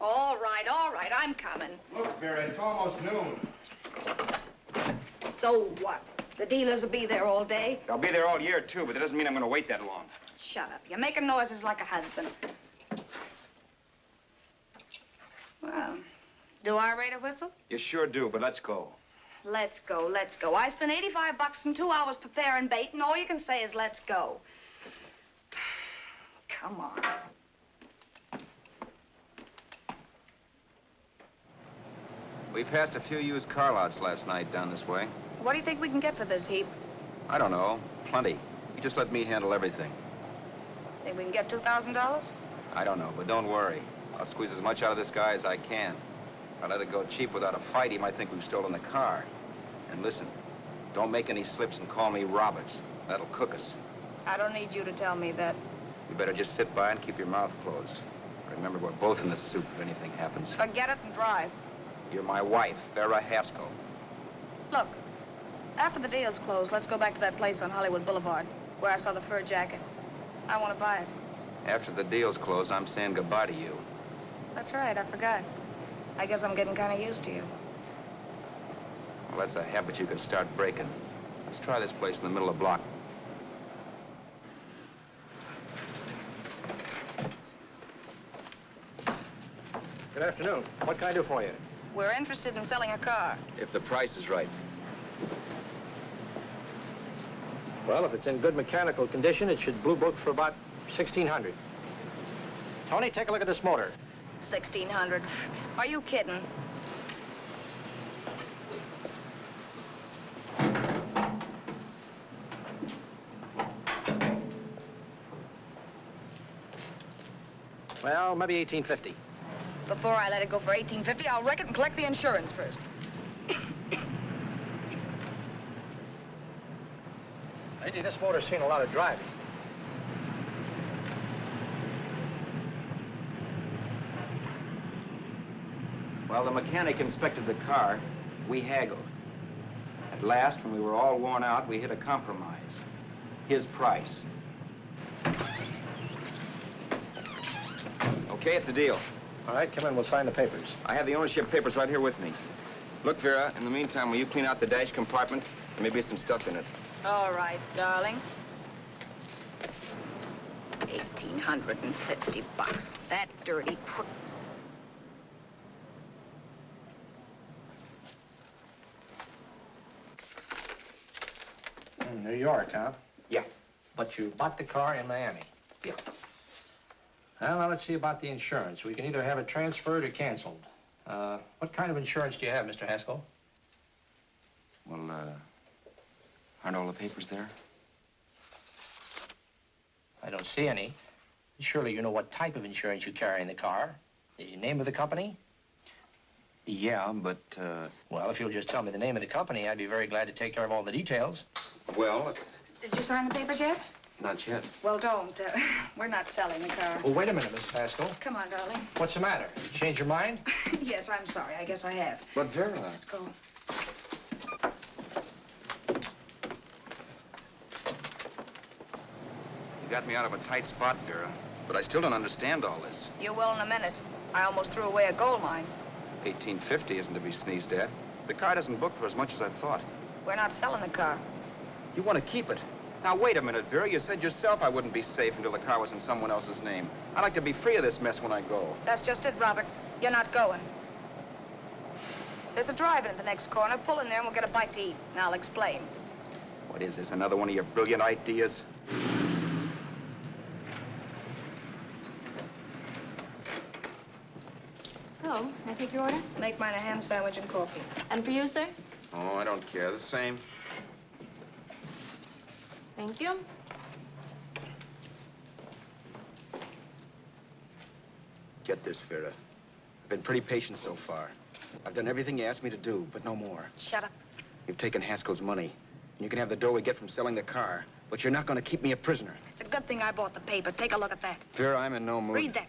All right, I'm coming. Look, Vera, it's almost noon. So what? The dealers will be there all day? I'll be there all year, too, but that doesn't mean I'm going to wait that long. Shut up. You're making noises like a husband. Well, do I rate a whistle? You sure do, but let's go. Let's go, let's go. I spent $85 in 2 hours preparing bait, and all you can say is let's go. Come on. We passed a few used car lots last night down this way. What do you think we can get for this heap? I don't know. Plenty. You just let me handle everything. Think we can get $2,000? I don't know, but don't worry. I'll squeeze as much out of this guy as I can. If I let it go cheap without a fight, he might think we've stolen the car. And listen, don't make any slips and call me Roberts. That'll cook us. I don't need you to tell me that. You better just sit by and keep your mouth closed. Remember, we're both in the soup if anything happens. Forget it and drive. You're my wife, Vera Haskell. Look, after the deal's closed, let's go back to that place on Hollywood Boulevard, where I saw the fur jacket. I want to buy it. After the deal's closed, I'm saying goodbye to you. That's right, I forgot. I guess I'm getting kind of used to you. Well, that's a habit you can start breaking. Let's try this place in the middle of the block. Good afternoon. What can I do for you? We're interested in selling a car. If the price is right. Well, if it's in good mechanical condition, it should blue book for about $1,600. Tony, take a look at this motor. $1,600. Are you kidding? Well, maybe $1,850. Before I let it go for $1,850, I'll wreck it and collect the insurance first. Lady, this motor's seen a lot of driving. Well, the mechanic inspected the car. We haggled. At last, when we were all worn out, we hit a compromise. His price. Okay, it's a deal. All right, come in. We'll sign the papers. I have the ownership papers right here with me. Look, Vera, in the meantime, will you clean out the dash compartment? There may be some stuff in it. All right, darling. 1,850 bucks. That dirty crook. New York, huh? Yeah. But you bought the car in Miami? Yeah. Well, now let's see about the insurance. We can either have it transferred or canceled. What kind of insurance do you have, Mr. Haskell? Well, aren't all the papers there? I don't see any. Surely you know what type of insurance you carry in the car. The name of the company? Yeah, but, Well, if you'll just tell me the name of the company, I'd be very glad to take care of all the details. well, Did you sign the papers yet? not yet. Well, don't. We're not selling the car. Oh, wait a minute, Miss Haskell. Come on, darling. What's the matter? You changed your mind? Yes, I'm sorry. I guess I have. But, Vera... Let's go. You got me out of a tight spot, Vera. But I still don't understand all this. You will in a minute. I almost threw away a gold mine. 1850 isn't to be sneezed at. The car doesn't book for as much as I thought. We're not selling the car. You want to keep it. Now, wait a minute, Vera. You said yourself I wouldn't be safe until the car was in someone else's name. I'd like to be free of this mess when I go. That's just it, Roberts. You're not going. There's a drive-in at the next corner. Pull in there and we'll get a bite to eat. And I'll explain. What is this, another one of your brilliant ideas? Oh, may I take your order? Make mine a ham sandwich and coffee. And for you, sir? Oh, I don't care. The same. Thank you. Get this, Vera. I've been pretty patient so far. I've done everything you asked me to do, but no more. Shut up. You've taken Haskell's money. And you can have the dough we get from selling the car. But you're not going to keep me a prisoner. It's a good thing I bought the paper. Take a look at that. Vera, I'm in no mood. Read that.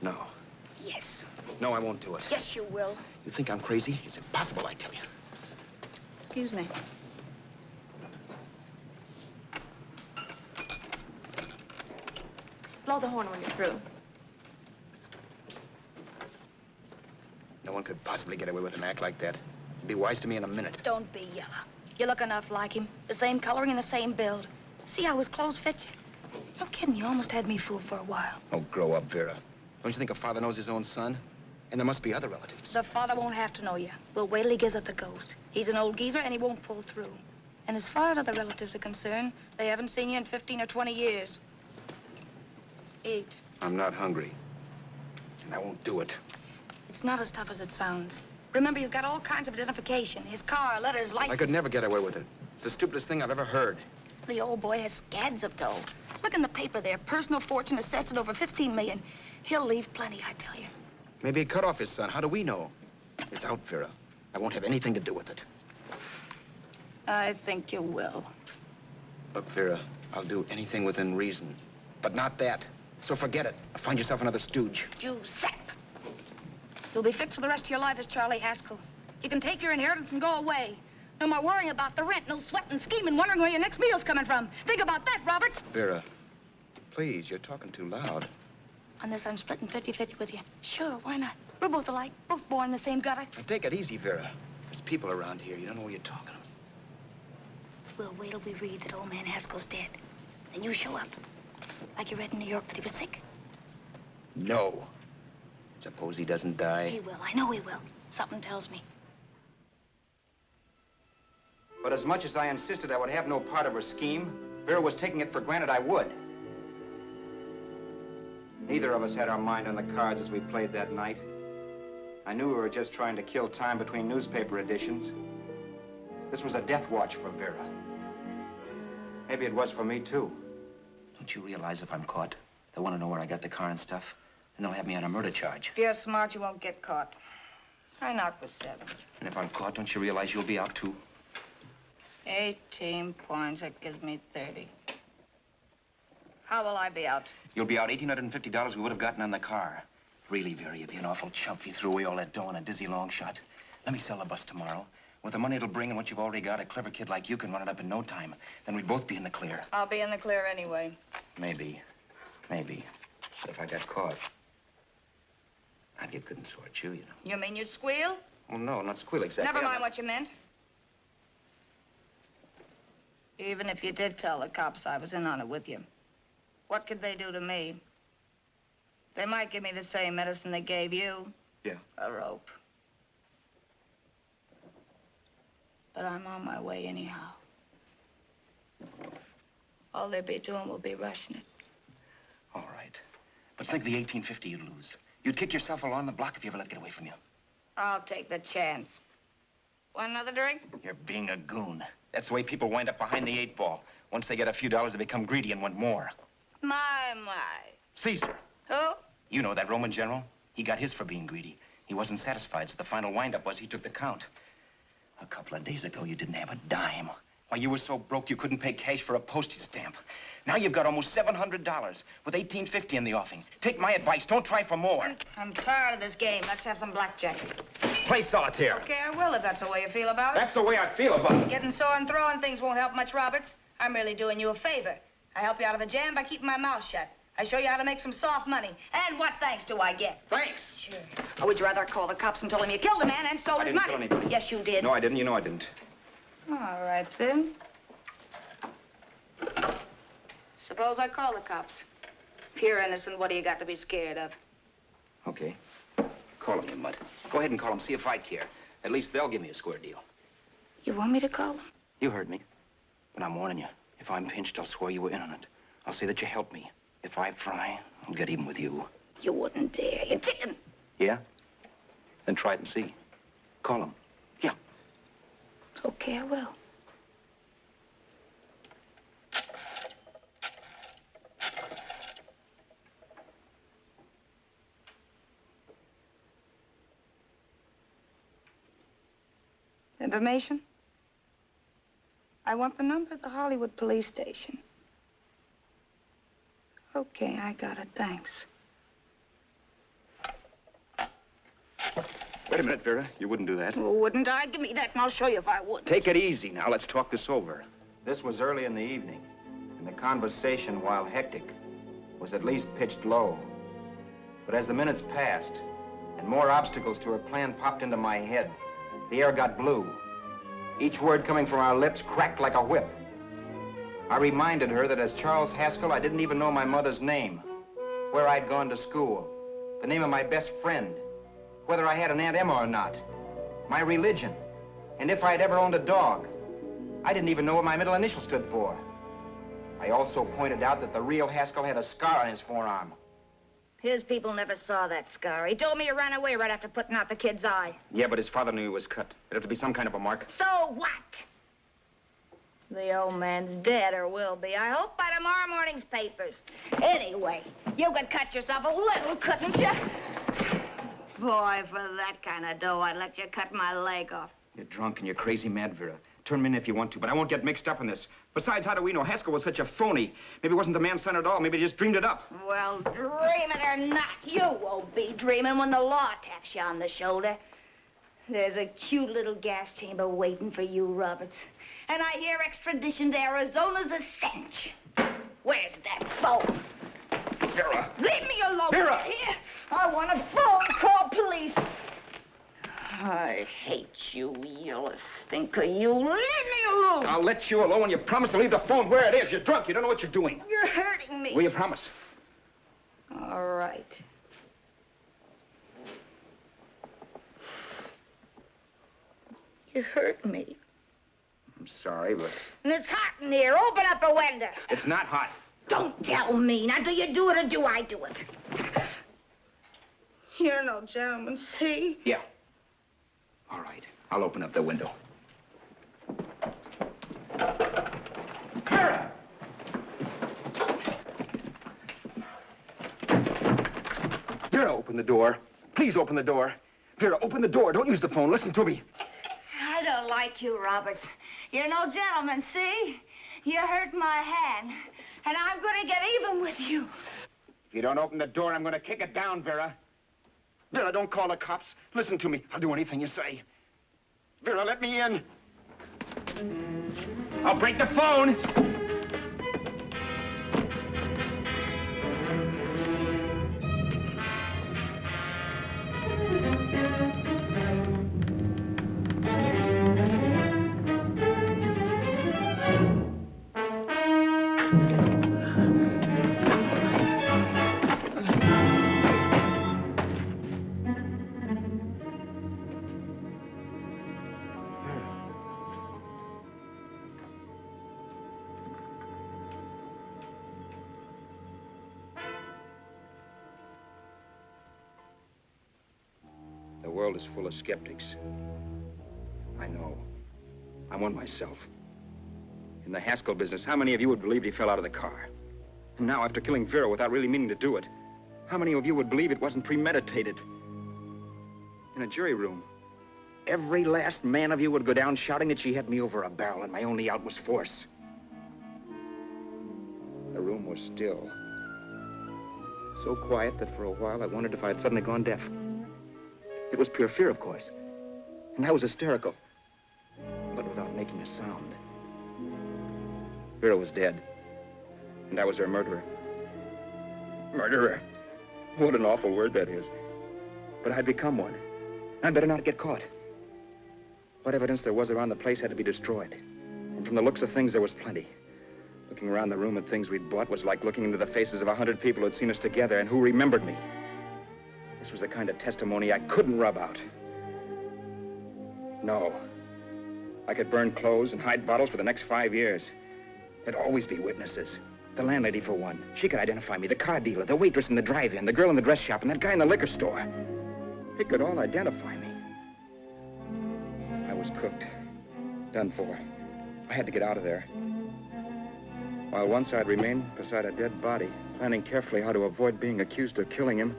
No. Yes. No, I won't do it. Yes, you will. You think I'm crazy? It's impossible, I tell you. Excuse me. Blow the horn when you're through. No one could possibly get away with an act like that. It'd be wise to me in a minute. Don't be yellow. You look enough like him. The same coloring and the same build. See how his clothes fit you? No kidding, you almost had me fooled for a while. Oh, grow up, Vera. Don't you think a father knows his own son? And there must be other relatives. The father won't have to know you. We'll wait till he gives up the ghost. He's an old geezer and he won't pull through. And as far as other relatives are concerned, they haven't seen you in 15 or 20 years. Eat. I'm not hungry. And I won't do it. It's not as tough as it sounds. Remember, you've got all kinds of identification. His car, letters, license. I could never get away with it. It's the stupidest thing I've ever heard. The old boy has scads of dough. Look in the paper there. Personal fortune assessed at over 15 million. He'll leave plenty, I tell you. Maybe he cut off his son. How do we know? It's out, Vera. I won't have anything to do with it. I think you will. Look, Vera, I'll do anything within reason. But not that. So forget it. Find yourself another stooge. You sap. You'll be fixed for the rest of your life as Charlie Haskell. You can take your inheritance and go away. No more worrying about the rent, no sweating, scheming, wondering where your next meal's coming from. Think about that, Roberts. Vera, please, you're talking too loud. On this, I'm splitting 50-50 with you. Sure, why not? We're both alike, both born in the same gutter. Now, take it easy, Vera. There's people around here. You don't know what you're talking about. We'll wait till we read that old man Haskell's dead. Then you show up. Like you read in New York that he was sick. No. Suppose he doesn't die. He will. I know he will. Something tells me. But as much as I insisted I would have no part of her scheme, Vera was taking it for granted I would. Neither of us had our mind on the cards as we played that night. I knew we were just trying to kill time between newspaper editions. This was a death watch for Vera. Maybe it was for me, too. Don't you realize if I'm caught, they'll want to know where I got the car and stuff, and they'll have me on a murder charge. If you're smart, you won't get caught. I knocked for 7. And if I'm caught, don't you realize you'll be out, too? 18 points, that gives me 30. How will I be out? You'll be out $1,850 we would have gotten on the car. Really, Vera, you'd be an awful chump if you threw away all that dough on a dizzy long shot. Let me sell the bus tomorrow. With the money it'll bring and what you've already got, a clever kid like you can run it up in no time. Then we'd both be in the clear. I'll be in the clear anyway. Maybe. Maybe. But if I got caught, I'd get good and sort you, you know. You mean you'd squeal? Oh, no, not squeal exactly. Never mind what you meant. Even if you did tell the cops I was in on it with you, what could they do to me? They might give me the same medicine they gave you. Yeah. A rope. But I'm on my way anyhow. All they'll be doing will be rushing it. All right. But think of the $1,850 you'd lose. You'd kick yourself along the block if you ever let it get away from you. I'll take the chance. Want another drink? You're being a goon. That's the way people wind up behind the 8 ball. Once they get a few dollars, they become greedy and want more. My. Caesar. Who? You know that Roman general? He got his for being greedy. He wasn't satisfied, so the final wind-up was he took the count. A couple of days ago, you didn't have a dime. Why, you were so broke you couldn't pay cash for a postage stamp. Now you've got almost $700 with $1,850 in the offing. Take my advice. Don't try for more. I'm tired of this game. Let's have some blackjack. Play solitaire. Okay, I will if that's the way you feel about it. That's the way I feel about it. Getting sore and throwing things won't help much, Roberts. I'm really doing you a favor. I help you out of a jam by keeping my mouth shut. I show you how to make some soft money. And what thanks do I get? Thanks. Sure. Or would you rather call the cops and told him you killed a man and stole his money? I didn't kill anybody. Yes, you did. No, I didn't. You know I didn't. All right, then. Suppose I call the cops. If you're innocent, what do you got to be scared of? Okay. Call him, you mutt. Go ahead and call him. See if I care. At least they'll give me a square deal. You want me to call them? You heard me. But I'm warning you. If I'm pinched, I'll swear you were in on it. I'll say that you helped me. If I fry, I'll get even with you. You wouldn't dare. You're ticking. Yeah? Then try it and see. Call him. Yeah. Okay, I will. Information? I want the number of the Hollywood police station. Okay, I got it. Thanks. Wait a minute, Vera. You wouldn't do that. Well, wouldn't I? Give me that and I'll show you if I would. Take it easy now. Let's talk this over. This was early in the evening, and the conversation, while hectic, was at least pitched low. But as the minutes passed, and more obstacles to her plan popped into my head, the air got blue. Each word coming from our lips cracked like a whip. I reminded her that as Charles Haskell, I didn't even know my mother's name, where I'd gone to school, the name of my best friend, whether I had an Aunt Emma or not, my religion, and if I'd ever owned a dog. I didn't even know what my middle initial stood for. I also pointed out that the real Haskell had a scar on his forearm. His people never saw that scar. He told me he ran away right after putting out the kid's eye. Yeah, but his father knew he was cut. It'd have to be some kind of a mark. So what? The old man's dead, or will be. I hope by tomorrow morning's papers. Anyway, you could cut yourself a little, couldn't you? Boy, for that kind of dough, I'd let you cut my leg off. You're drunk and you're crazy mad, Vera. Turn me in if you want to, but I won't get mixed up in this. Besides, how do we know? Haskell was such a phony. Maybe he wasn't the man's son at all. Maybe he just dreamed it up. Well, dream it or not, you won't be dreaming when the law taps you on the shoulder. There's a cute little gas chamber waiting for you, Roberts. And I hear extradition to Arizona's a cinch. Where's that phone? Vera! Leave me alone. Vera! Here. I want a phone. Call police. I hate you, yellow stinker. You leave me alone. I'll let you alone when you promise to leave the phone where it is. You're drunk. You don't know what you're doing. You're hurting me. Will you promise? All right. You hurt me. I'm sorry, but... And it's hot in here. Open up a window. It's not hot. Don't tell me. Now, do you do it or do I do it? You're no gentleman, see? Yeah. All right. I'll open up the window. Vera! Vera, open the door. Please open the door. Vera, open the door. Don't use the phone. Listen to me. I don't like you, Roberts. You're no gentleman, see? You hurt my hand, and I'm going to get even with you. If you don't open the door, I'm going to kick it down, Vera. Vera, don't call the cops. Listen to me. I'll do anything you say. Vera, let me in. I'll break the phone. The world is full of skeptics. I know. I'm one myself. In the Haskell business, how many of you would believe he fell out of the car? And now, after killing Vera without really meaning to do it, how many of you would believe it wasn't premeditated? In a jury room, every last man of you would go down shouting that she had me over a barrel and my only out was force. The room was still. So quiet that for a while I wondered if I had suddenly gone deaf. It was pure fear, of course. And I was hysterical. But without making a sound. Vera was dead. And I was her murderer. Murderer? What an awful word that is. But I'd become one. I'd better not get caught. What evidence there was around the place had to be destroyed. And from the looks of things, there was plenty. Looking around the room at things we'd bought was like looking into the faces of 100 people who'd seen us together and who remembered me. This was the kind of testimony I couldn't rub out. No. I could burn clothes and hide bottles for the next 5 years. There'd always be witnesses. The landlady, for one. She could identify me. The car dealer, the waitress in the drive-in, the girl in the dress shop, and that guy in the liquor store. They could all identify me. I was cooked. Done for. I had to get out of there. While once I'd remain beside a dead body, planning carefully how to avoid being accused of killing him,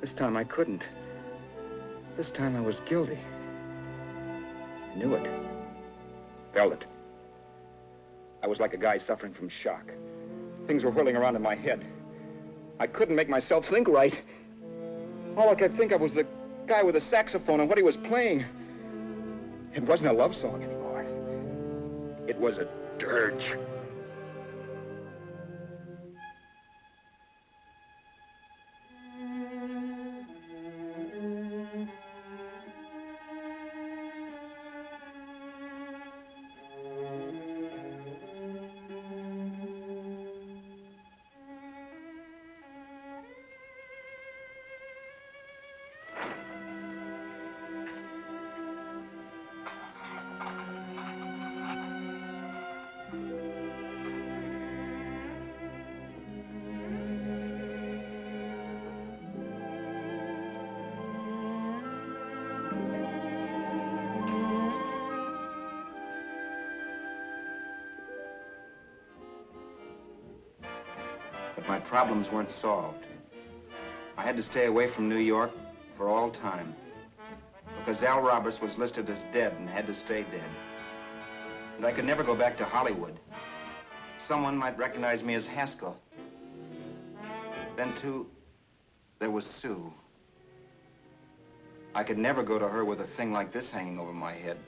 this time I couldn't. This time I was guilty. Knew it. Felt it. I was like a guy suffering from shock. Things were whirling around in my head. I couldn't make myself think right. All I could think of was the guy with the saxophone and what he was playing. It wasn't a love song anymore. It was a dirge. My problems weren't solved. I had to stay away from New York for all time because Al Roberts was listed as dead and had to stay dead. And I could never go back to Hollywood. Someone might recognize me as Haskell. Then, too, there was Sue. I could never go to her with a thing like this hanging over my head.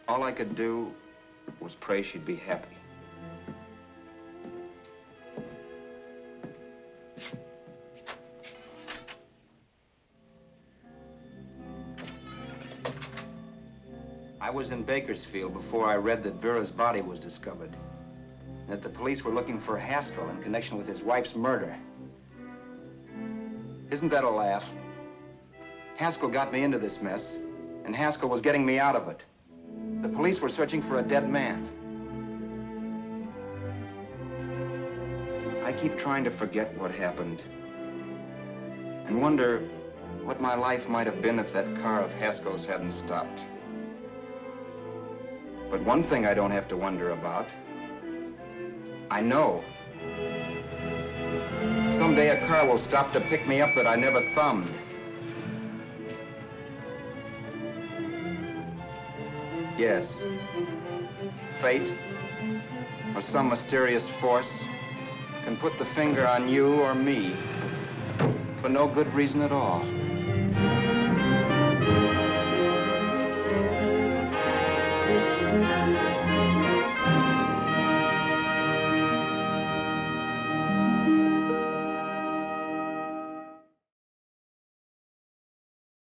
All I could do was pray she'd be happy. I was in Bakersfield before I read that Vera's body was discovered. And that the police were looking for Haskell in connection with his wife's murder. Isn't that a laugh? Haskell got me into this mess, and Haskell was getting me out of it. The police were searching for a dead man. I keep trying to forget what happened and wonder what my life might have been if that car of Haskell's hadn't stopped. But one thing I don't have to wonder about. I know. Someday a car will stop to pick me up that I never thumbed. Yes. Fate, or some mysterious force, can put the finger on you or me for no good reason at all.